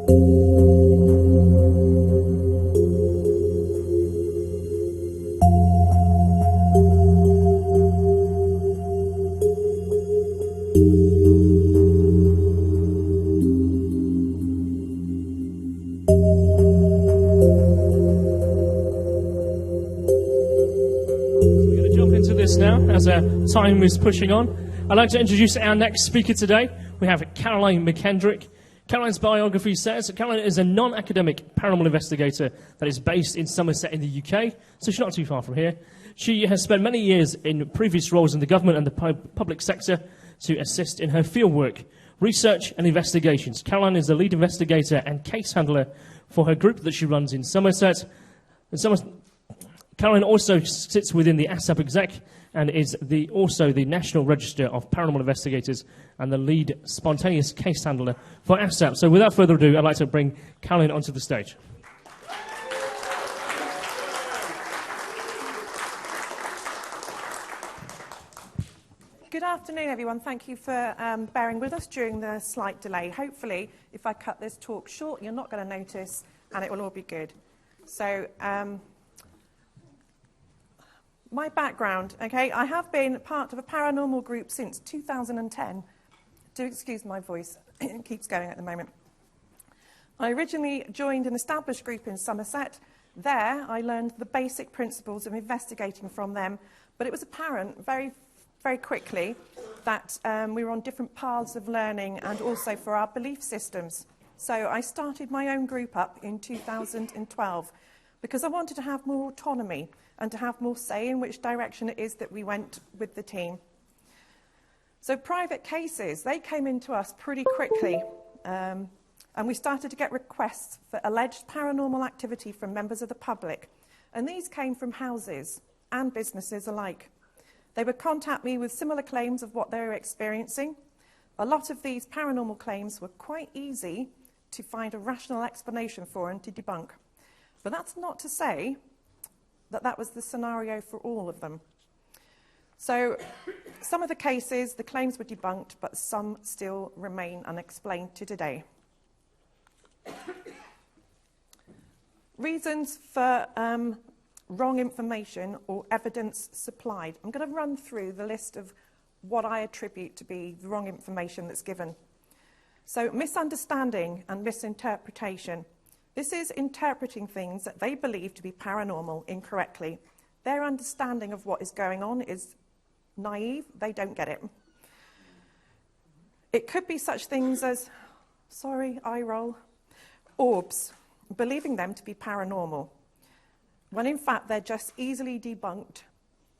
As time is pushing on, I'd like to introduce our next speaker today. We have Caroline McKendrick. Caroline's biography says that Caroline is a non-academic paranormal investigator that is based in Somerset in the UK, so she's not too far from here. She has spent many years in previous roles in the government and the public sector to assist in her fieldwork, research and investigations. Caroline is the lead investigator and case handler for her group that she runs in Somerset. Caroline also sits within the ASSAP exec and is also the National Register of Paranormal Investigators and the lead spontaneous case handler for ASSAP. So without further ado, I'd like to bring Caroline onto the stage. Good afternoon, everyone. Thank you for bearing with us during the slight delay. Hopefully, if I cut this talk short, you're not going to notice, and it will all be good. So, my background, okay, I have been part of a paranormal group since 2010. Do excuse my voice, it keeps going at the moment. I originally joined an established group in Somerset. There, I learned the basic principles of investigating from them, but it was apparent very quickly that we were on different paths of learning and also for our belief systems. So I started my own group up in 2012 because I wanted to have more autonomy and to have more say in which direction it is that we went with the team. So private cases, they came into us pretty quickly, and we started to get requests for alleged paranormal activity from members of the public, and these came from houses and businesses alike. They would contact me with similar claims of what they were experiencing. A lot of these paranormal claims were quite easy to find a rational explanation for and to debunk. But that's not to say that that was the scenario for all of them. So some of the cases, the claims were debunked, but some still remain unexplained to today. Reasons for wrong information or evidence supplied. I'm going to run through the list of what I attribute to be the wrong information that's given. So misunderstanding and misinterpretation. This is interpreting things that they believe to be paranormal incorrectly. Their understanding of what is going on is naive. They don't get it. It could be such things as, sorry, eye roll, orbs, believing them to be paranormal, when in fact they're just easily debunked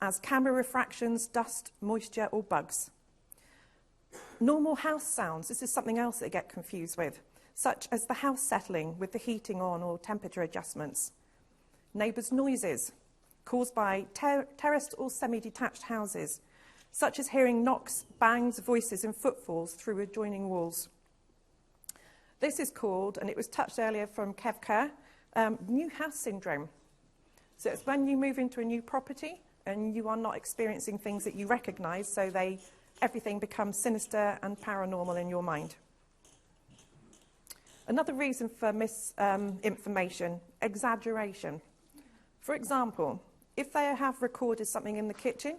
as camera refractions, dust, moisture, or bugs. Normal house sounds. This is something else they get confused with, such as the house settling with the heating on or temperature adjustments. Neighbours' noises caused by terraced or semi-detached houses, such as hearing knocks, bangs, voices and footfalls through adjoining walls. This is called, and it was touched earlier from Kev Kerr, new house syndrome. So it's when you move into a new property and you are not experiencing things that you recognise, so everything becomes sinister and paranormal in your mind. Another reason for misinformation, exaggeration. For example, if they have recorded something in the kitchen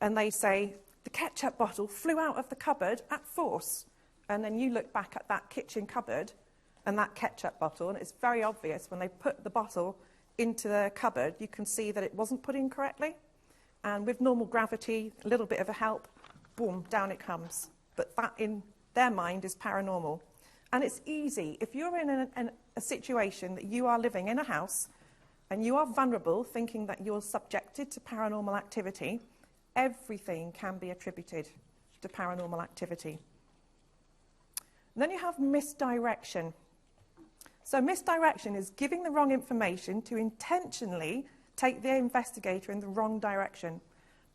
and they say, the ketchup bottle flew out of the cupboard at force, and then you look back at that kitchen cupboard and that ketchup bottle, and it's very obvious when they put the bottle into the cupboard, you can see that it wasn't put in correctly. And with normal gravity, a little bit of a help, boom, down it comes. But that in their mind is paranormal. And it's easy. If you're in a situation that you are living in a house and you are vulnerable, thinking that you're subjected to paranormal activity, everything can be attributed to paranormal activity. And then you have misdirection. So misdirection is giving the wrong information to intentionally take the investigator in the wrong direction,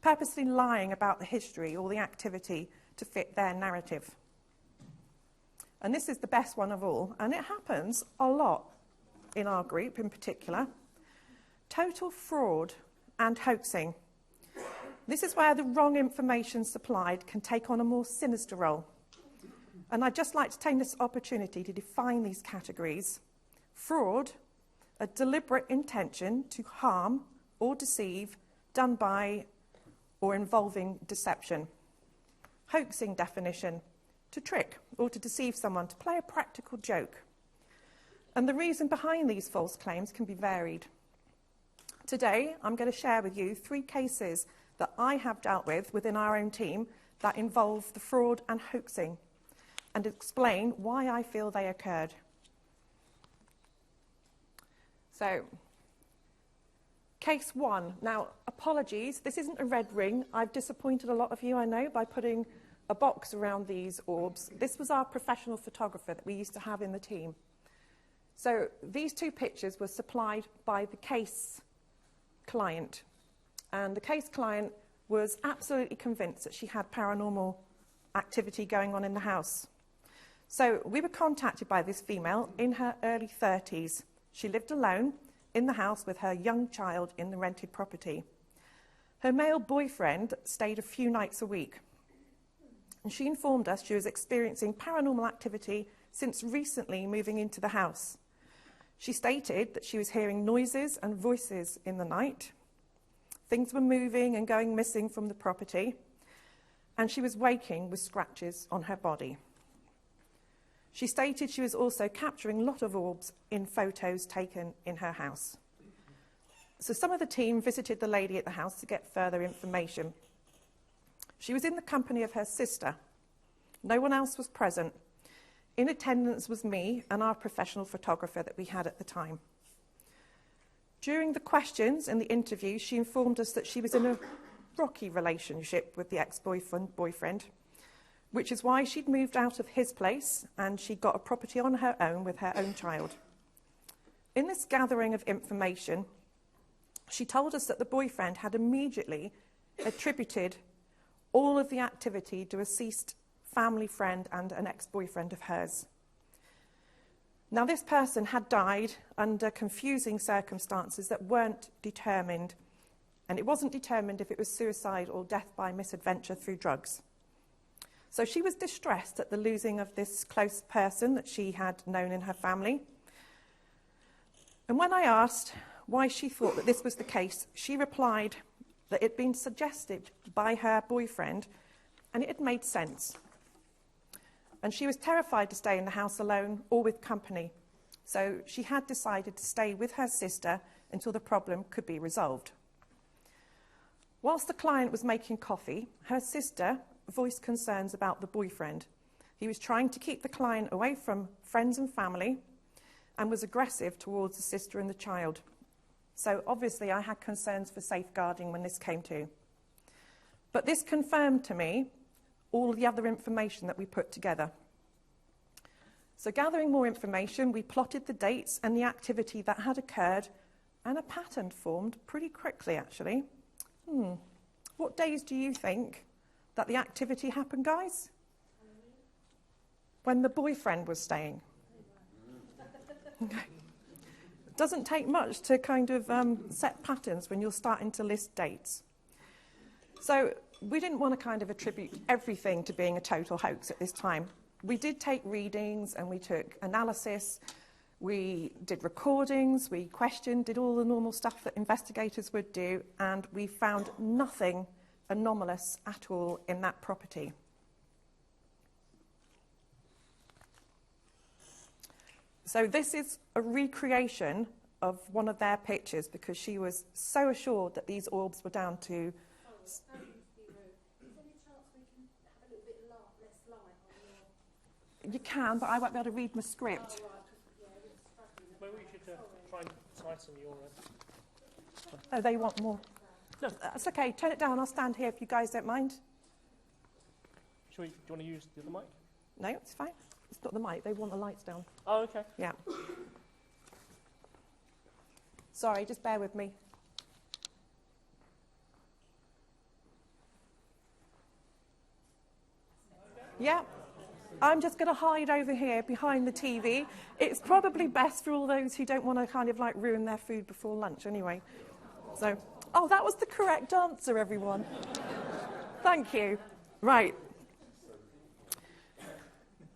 purposely lying about the history or the activity to fit their narrative. And this is the best one of all, and it happens a lot in our group in particular. Total fraud and hoaxing. This is where the wrong information supplied can take on a more sinister role. And I'd just like to take this opportunity to define these categories. Fraud, a deliberate intention to harm or deceive done by or involving deception. Hoaxing definition, to trick or to deceive someone, to play a practical joke. And the reason behind these false claims can be varied. Today, I'm going to share with you 3 cases that I have dealt with within our own team that involve the fraud and hoaxing, and explain why I feel they occurred. So, case 1. Now, apologies, this isn't a red ring. I've disappointed a lot of you, I know, by putting a box around these orbs. This was our professional photographer that we used to have in the team. So, these 2 pictures were supplied by the case client. And the case client was absolutely convinced that she had paranormal activity going on in the house. So we were contacted by this female in her early 30s. She lived alone in the house with her young child in the rented property. Her male boyfriend stayed a few nights a week. And she informed us she was experiencing paranormal activity since recently moving into the house. She stated that she was hearing noises and voices in the night. Things were moving and going missing from the property. And she was waking with scratches on her body. She stated she was also capturing a lot of orbs in photos taken in her house. So some of the team visited the lady at the house to get further information. She was in the company of her sister. No one else was present. In attendance was me and our professional photographer that we had at the time. During the questions and the interview, she informed us that she was in a rocky relationship with the boyfriend, which is why she'd moved out of his place and she got a property on her own with her own child. In this gathering of information, she told us that the boyfriend had immediately attributed all of the activity to a deceased family friend and an ex-boyfriend of hers. Now, this person had died under confusing circumstances that weren't determined, and it wasn't determined if it was suicide or death by misadventure through drugs. So she was distressed at the losing of this close person that she had known in her family. And when I asked why she thought that this was the case, she replied that it had been suggested by her boyfriend and it had made sense. And she was terrified to stay in the house alone or with company. So she had decided to stay with her sister until the problem could be resolved. Whilst the client was making coffee, her sister voiced concerns about the boyfriend. He was trying to keep the client away from friends and family and was aggressive towards the sister and the child. So obviously I had concerns for safeguarding when this came to. But this confirmed to me all the other information that we put together. So gathering more information, we plotted the dates and the activity that had occurred, and a pattern formed pretty quickly, actually. What days do you think that the activity happened, guys? When the boyfriend was staying. Okay. It doesn't take much to kind of set patterns when you're starting to list dates. So we didn't want to kind of attribute everything to being a total hoax at this time. We did take readings and we took analysis, we did recordings, we questioned, did all the normal stuff that investigators would do, and we found nothing anomalous at all in that property. So this is a recreation of one of their pictures because she was so assured that these orbs were down to... You can, but I won't be able to read my script. Maybe we should try and tighten your... Oh, they want more. No, that's okay. Turn it down. I'll stand here if you guys don't mind. Do you want to use the other mic? No, it's fine. It's not the mic. They want the lights down. Oh, okay. Yeah. Sorry, just bear with me. Yeah. I'm just going to hide over here behind the TV. It's probably best for all those who don't want to kind of like ruin their food before lunch anyway. So, oh, that was the correct answer, everyone. Thank you. Right.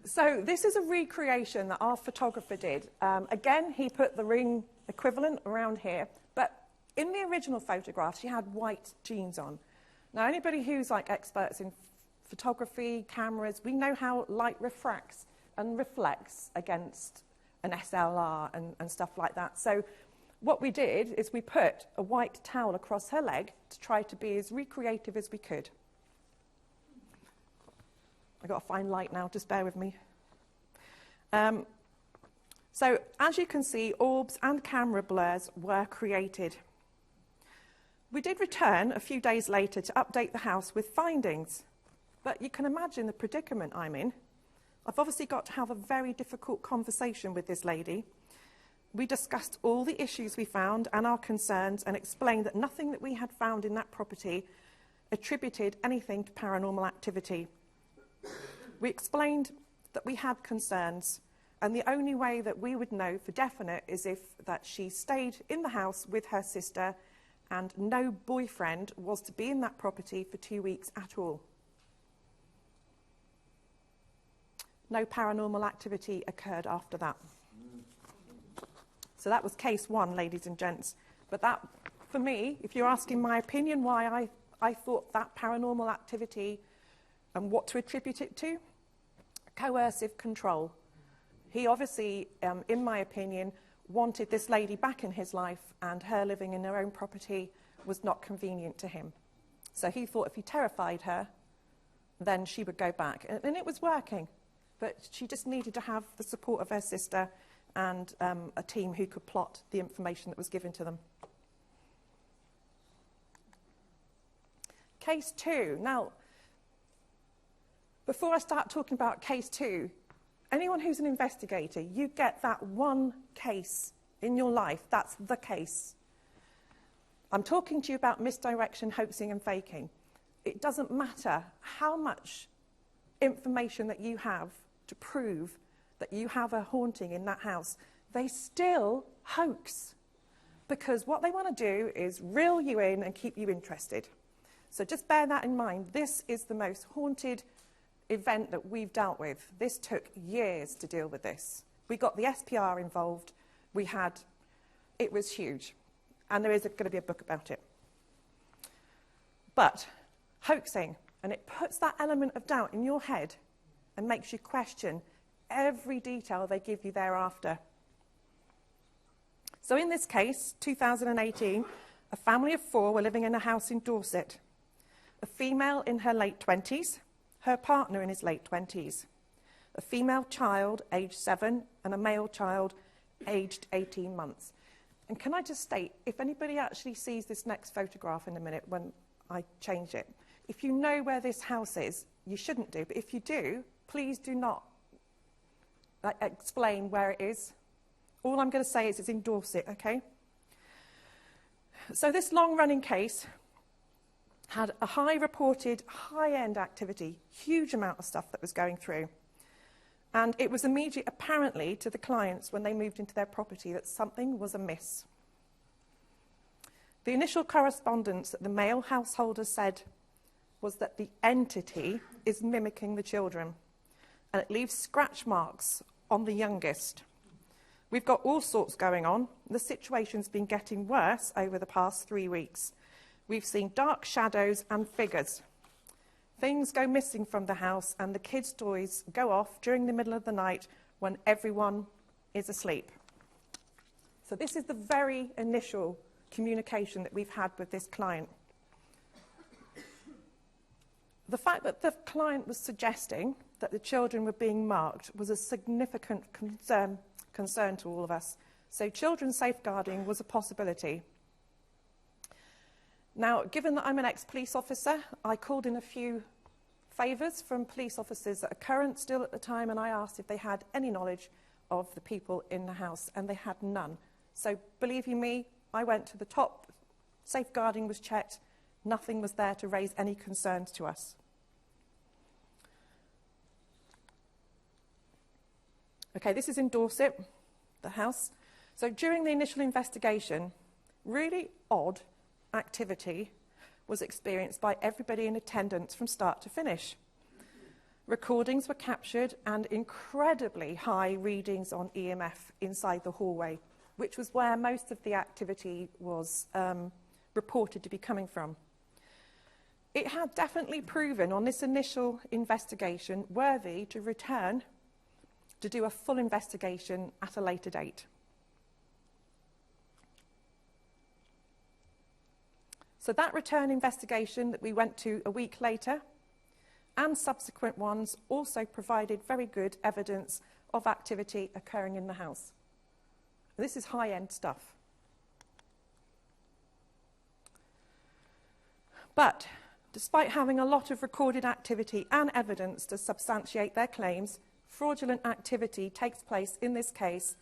So this is a recreation that our photographer did. Again, he put the ring equivalent around here, but in the original photograph, she had white jeans on. Now, anybody who's like experts in photography, cameras, we know how light refracts and reflects against an SLR and stuff like that. So what we did is we put a white towel across her leg to try to be as recreative as we could. I've got to find light now, just bear with me. So as you can see, orbs and camera blurs were created. We did return a few days later to update the house with findings, but you can imagine the predicament I'm in. I've obviously got to have a very difficult conversation with this lady. We discussed all the issues we found and our concerns and explained that nothing that we had found in that property attributed anything to paranormal activity. We explained that we had concerns, and the only way that we would know for definite is if that she stayed in the house with her sister and no boyfriend was to be in that property for 2 weeks at all. No paranormal activity occurred after that. So that was case one, ladies and gents. But that, for me, if you're asking my opinion why I thought that paranormal activity and what to attribute it to, coercive control. He obviously, in my opinion, wanted this lady back in his life, and her living in her own property was not convenient to him. So he thought if he terrified her, then she would go back. And it was working. But she just needed to have the support of her sister and a team who could plot the information that was given to them. Case two. Now, before I start talking about case two, anyone who's an investigator, you get that one case in your life. That's the case. I'm talking to you about misdirection, hoaxing and faking. It doesn't matter how much information that you have to prove that you have a haunting in that house. They still hoax, because what they want to do is reel you in and keep you interested. So just bear that in mind. This is the most haunted event that we've dealt with. This took years to deal with this. We got the SPR involved. It was huge. And there is going to be a book about it. But hoaxing, and it puts that element of doubt in your head and makes you question every detail they give you thereafter. So in this case, 2018, a family of 4 were living in a house in Dorset. A female in her late 20s, her partner in his late 20s, a female child aged 7 and a male child aged 18 months. And can I just state, if anybody actually sees this next photograph in a minute when I change it, if you know where this house is, you shouldn't do, but if you do, please do not explain where it is. All I'm going to say is it's in Dorset, okay? So this long-running case had a reported high-end activity, huge amount of stuff that was going through. And it was immediate, apparently, to the clients when they moved into their property that something was amiss. The initial correspondence that the male householder said was that the entity is mimicking the children, and it leaves scratch marks on the youngest. We've got all sorts going on. The situation's been getting worse over the past 3 weeks. We've seen dark shadows and figures. Things go missing from the house, and the kids' toys go off during the middle of the night when everyone is asleep. So this is the very initial communication that we've had with this client. The fact that the client was suggesting that the children were being marked was a significant concern to all of us. So children's safeguarding was a possibility. Now, given that I'm an ex-police officer, I called in a few favours from police officers that are current still at the time, and I asked if they had any knowledge of the people in the house, and they had none. So believe you me, I went to the top, safeguarding was checked, nothing was there to raise any concerns to us. Okay, this is in Dorset, the house. So during the initial investigation, really odd activity was experienced by everybody in attendance from start to finish. Recordings were captured and incredibly high readings on EMF inside the hallway, which was where most of the activity was reported to be coming from. It had definitely proven on this initial investigation worthy to return to do a full investigation at a later date. So that return investigation that we went to a week later and subsequent ones also provided very good evidence of activity occurring in the house. This is high-end stuff. But despite having a lot of recorded activity and evidence to substantiate their claims, fraudulent activity takes place in this case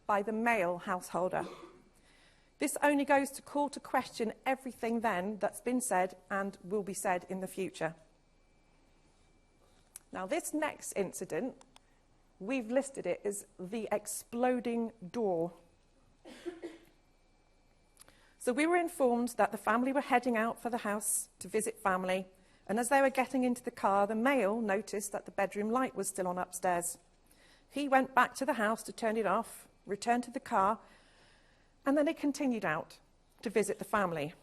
by the male householder. This only goes to call to question everything then that's been said and will be said in the future. Now, this next incident, we've listed it as the exploding door. So we were informed that the family were heading out for the house to visit family, and as they were getting into the car, the male noticed that the bedroom light was still on upstairs. He went back to the house to turn it off, returned to the car, and then they continued out to visit the family.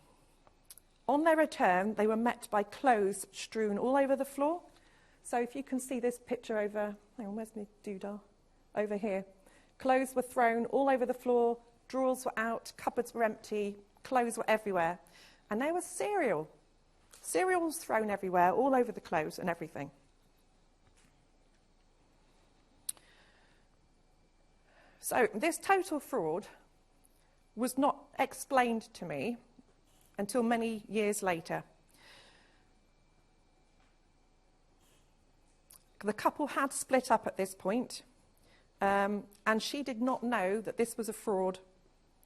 On their return, they were met by clothes strewn all over the floor. So if you can see this picture over, hang on, where's my doodah? Over here. Clothes were thrown all over the floor, drawers were out, cupboards were empty, clothes were everywhere. And there was cereal. Cereal was thrown everywhere, all over the clothes and everything. So this total fraud was not explained to me until many years later. The couple had split up at this point, and she did not know that this was a fraud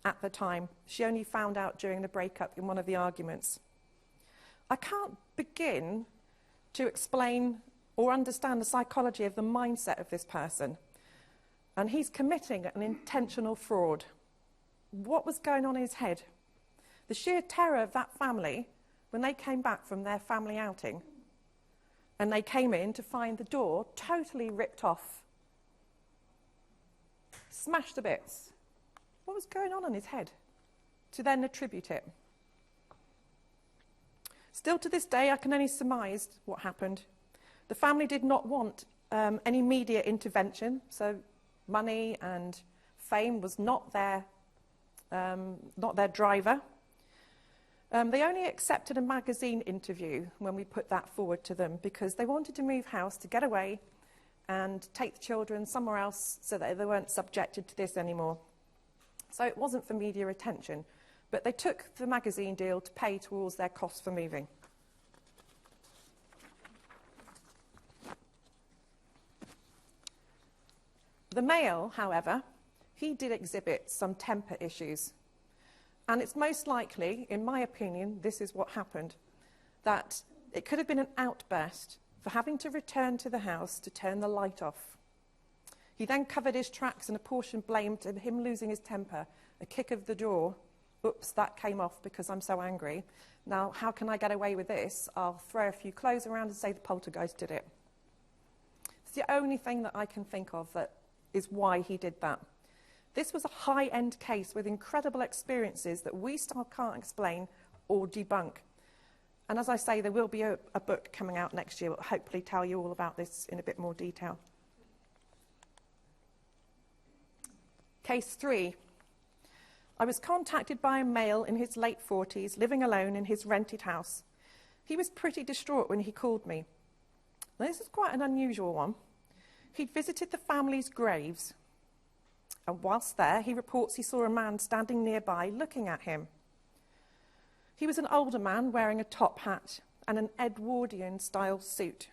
at the time. She only found out during the breakup in one of the arguments. I can't begin to explain or understand the psychology of the mindset of this person. And he's committing an intentional fraud. What was going on in his head? The sheer terror of that family when they came back from their family outing and they came in to find the door totally ripped off, smashed to bits. What was going on in his head to then attribute it? Still to this day, I can only surmise what happened. The family did not want any media intervention, so money and fame was not their driver. They only accepted a magazine interview when we put that forward to them because they wanted to move house to get away and take the children somewhere else so that they weren't subjected to this anymore. So it wasn't for media attention, but they took the magazine deal to pay towards their costs for moving. The male, however, he did exhibit some temper issues. And it's most likely, in my opinion, this is what happened, that it could have been an outburst for having to return to the house to turn the light off. He then covered his tracks and apportioned blame to him losing his temper, a kick of the door. Oops, that came off because I'm so angry. Now, how can I get away with this? I'll throw a few clothes around and say the poltergeist did it. It's the only thing that I can think of that is why he did that. This was a high-end case with incredible experiences that we still can't explain or debunk. And as I say, there will be a book coming out next year that will hopefully tell you all about this in a bit more detail. Case 3. I was contacted by a male in his late 40s, living alone in his rented house. He was pretty distraught when he called me. Now, this is quite an unusual one. He'd visited the family's graves. And whilst there, he reports he saw a man standing nearby looking at him. He was an older man wearing a top hat and an Edwardian-style suit.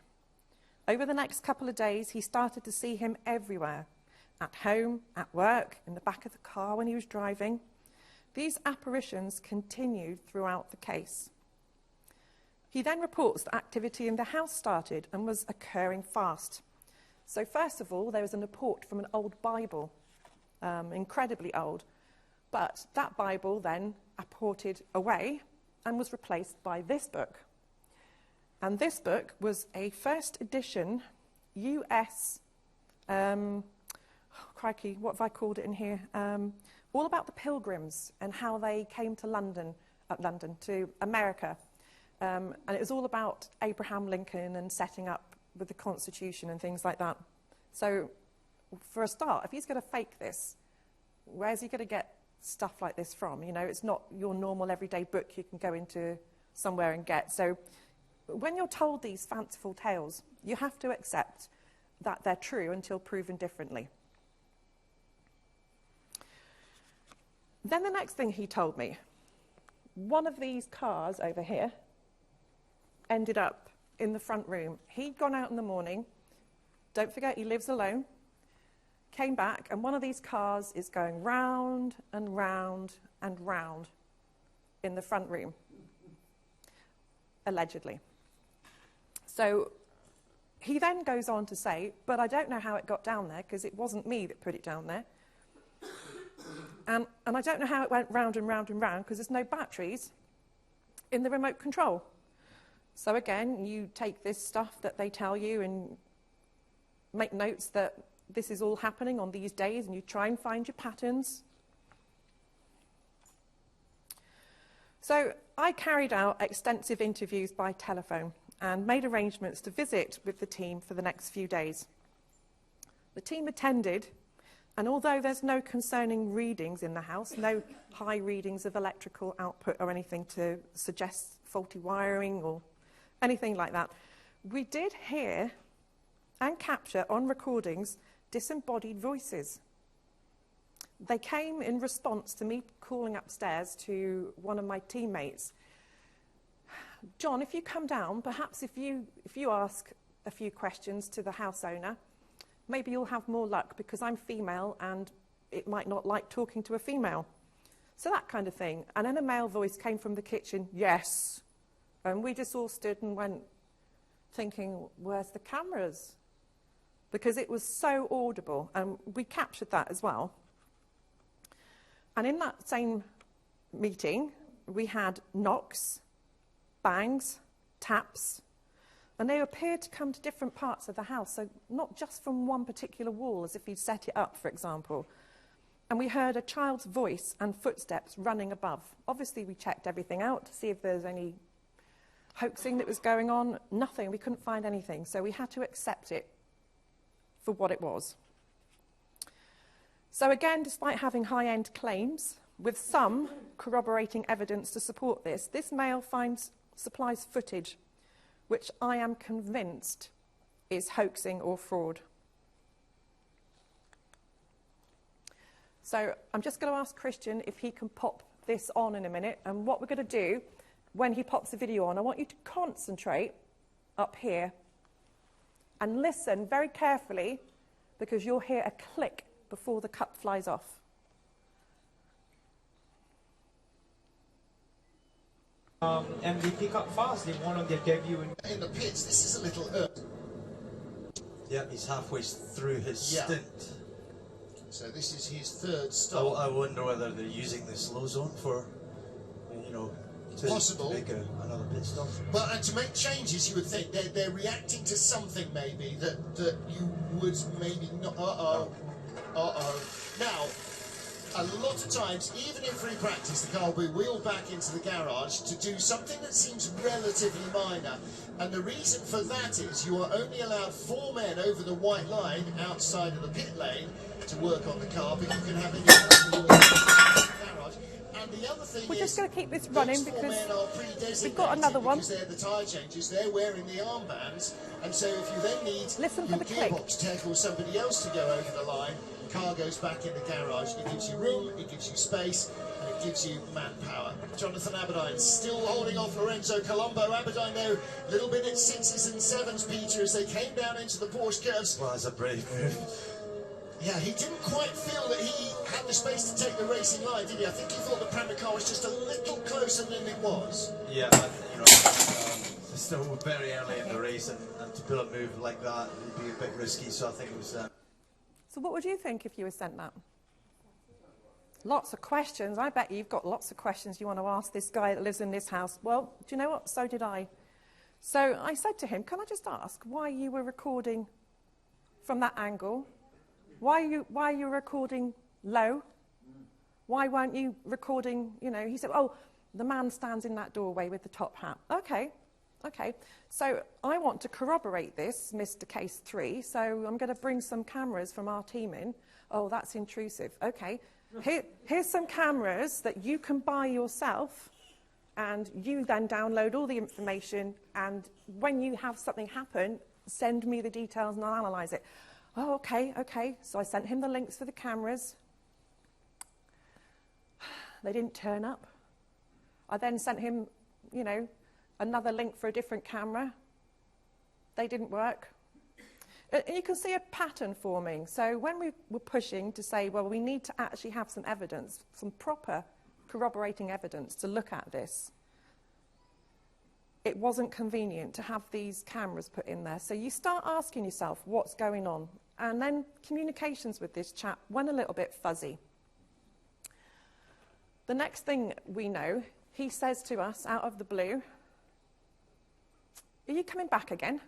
Over the next couple of days, he started to see him everywhere, at home, at work, in the back of the car when he was driving. These apparitions continued throughout the case. He then reports that activity in the house started and was occurring fast. So first of all, there was a report from an old Bible, incredibly old, but that Bible then apported away and was replaced by this book. And this book was a first edition US, crikey, what have I called it in here? All about the Pilgrims and how they came to to America. And it was all about Abraham Lincoln and setting up with the Constitution and things like that. So, for a start, if he's going to fake this, where's he going to get stuff like this from? You know, it's not your normal everyday book you can go into somewhere and get. So, when you're told these fanciful tales, you have to accept that they're true until proven differently. Then the next thing he told me, one of these cars over here ended up in the front room. He'd gone out in the morning. Don't forget, he lives alone. Came back, and one of these cars is going round and round and round in the front room, allegedly. So he then goes on to say, but I don't know how it got down there, because it wasn't me that put it down there. And I don't know how it went round and round and round, because there's no batteries in the remote control. So again, you take this stuff that they tell you and make notes that this is all happening on these days, and you try and find your patterns. So I carried out extensive interviews by telephone and made arrangements to visit with the team for the next few days. The team attended, and although there's no concerning readings in the house, no high readings of electrical output or anything to suggest faulty wiring or anything like that, we did hear and capture on recordings disembodied voices. They came in response to me calling upstairs to one of my teammates. John, if you come down, perhaps if you ask a few questions to the house owner, maybe you'll have more luck, because I'm female and it might not like talking to a female. So that kind of thing. And then a male voice came from the kitchen, yes. And we just all stood and went thinking, where's the cameras? Because it was so audible, and we captured that as well. And in that same meeting, we had knocks, bangs, taps, and they appeared to come to different parts of the house, so not just from one particular wall, as if he'd set it up, for example. And we heard a child's voice and footsteps running above. Obviously, we checked everything out to see if there's any hoaxing that was going on. Nothing. We couldn't find anything, so we had to accept it for what it was. So again, despite having high-end claims, with some corroborating evidence to support this, this male supplies footage which I am convinced is hoaxing or fraud. So I'm just going to ask Christian if he can pop this on in a minute, and what we're going to do when he pops the video on, I want you to concentrate up here and listen very carefully, because you'll hear a click before the cup flies off. And they pick up fast. They want to give you in the pits. This is a little earth. Yeah, he's halfway through his stint. So this is his third stop. I wonder whether they're using the slow zone for, possible. To make another pit stop. Well, and to make changes, you would think they're reacting to something maybe that you would maybe not. Now, a lot of times, even in free practice, the car will be wheeled back into the garage to do something that seems relatively minor. And the reason for that is you are only allowed 4 men over the white line outside of the pit lane to work on the car, but you can have any other garage. And the other thing We're just going to keep this running because we've got another one. Because they're the tyre changes, they're wearing the armbands, and so if you then need Listen for your the click. gearbox tech or somebody else to go over the line, car goes back in the garage. It gives you room, it gives you space, and it gives you manpower. Jonathan Aberdine still holding off Lorenzo Colombo. Aberdine, though, a little bit at 6s and 7s, Peter, as they came down into the Porsche curves. Well, that's a brave move. Yeah, he didn't quite feel that he had the space to take the racing line, did he? I think he thought the Prema car was just a little closer than it was. Yeah, it's still very early in the race, and to pull a move like that would be a bit risky, so I think it was... So what would you think if you were sent that? Lots of questions. I bet you've got lots of questions you want to ask this guy that lives in this house. Well, do you know what? So did I. So I said to him, can I just ask why you were recording from that angle? Why are you recording low? Why weren't you recording, he said, oh, the man stands in that doorway with the top hat. Okay. So I want to corroborate this, Mr. Case 3, so I'm going to bring some cameras from our team in. Oh, that's intrusive. Okay. Here's some cameras that you can buy yourself, and you then download all the information, and when you have something happen, send me the details and I'll analyse it. Oh, okay. So I sent him the links for the cameras. They didn't turn up. I then sent him, another link for a different camera. They didn't work. And you can see a pattern forming. So when we were pushing to say, well, we need to actually have some evidence, some proper corroborating evidence to look at this, it wasn't convenient to have these cameras put in there. So you start asking yourself what's going on. And then communications with this chap went a little bit fuzzy. The next thing we know, he says to us out of the blue, are you coming back again?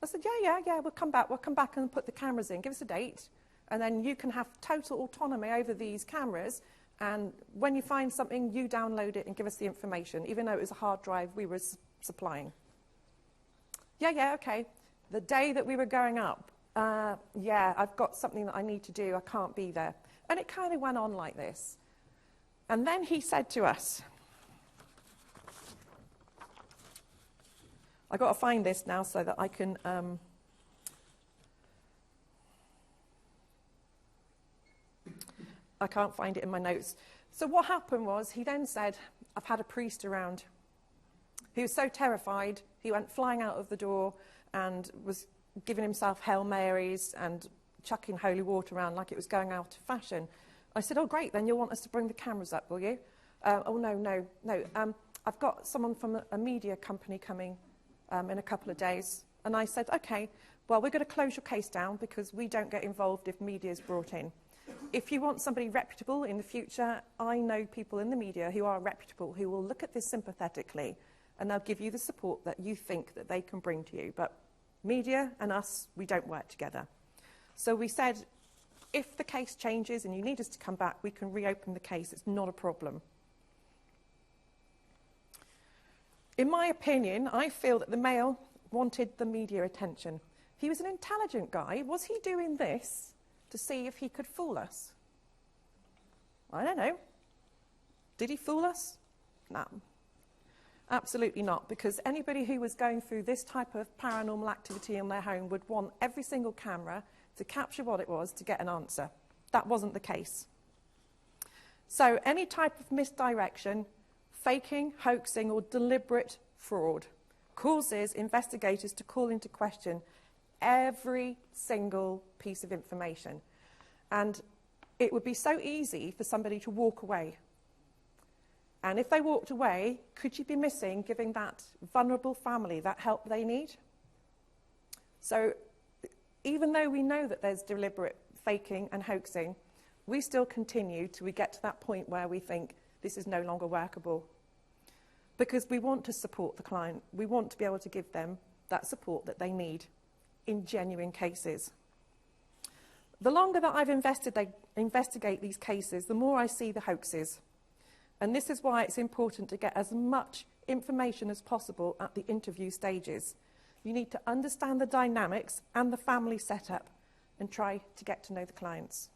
I said, yeah, we'll come back. We'll come back and put the cameras in. Give us a date. And then you can have total autonomy over these cameras. And when you find something, you download it and give us the information, even though it was a hard drive we were supplying. Yeah, okay. The day that we were going up, I've got something that I need to do. I can't be there. And it kind of went on like this. And then he said to us, I've got to find this now so that I can... I can't find it in my notes. So what happened was, he then said, I've had a priest around. He was so terrified, he went flying out of the door and was giving himself Hail Marys and chucking holy water around like it was going out of fashion. I said, oh, great, then you'll want us to bring the cameras up, will you? No. I've got someone from a media company coming in a couple of days. And I said, okay, well, we're going to close your case down because we don't get involved if media is brought in. If you want somebody reputable in the future, I know people in the media who are reputable, who will look at this sympathetically, and they'll give you the support that you think that they can bring to you. But media and us, we don't work together. So we said, if the case changes and you need us to come back, we can reopen the case. It's not a problem. In my opinion, I feel that the male wanted the media attention. He was an intelligent guy. Was he doing this to see if he could fool us? I don't know. Did he fool us? No. Absolutely not, because anybody who was going through this type of paranormal activity in their home would want every single camera to capture what it was to get an answer. That wasn't the case. So any type of misdirection, faking, hoaxing, or deliberate fraud causes investigators to call into question every single piece of information. And it would be so easy for somebody to walk away. And if they walked away, could you be missing giving that vulnerable family that help they need? So even though we know that there's deliberate faking and hoaxing, we still continue till we get to that point where we think this is no longer workable. Because we want to support the client. We want to be able to give them that support that they need in genuine cases. The longer that I've investigate these cases, the more I see the hoaxes. And this is why it's important to get as much information as possible at the interview stages. You need to understand the dynamics and the family setup and try to get to know the clients.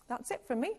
That's it from me.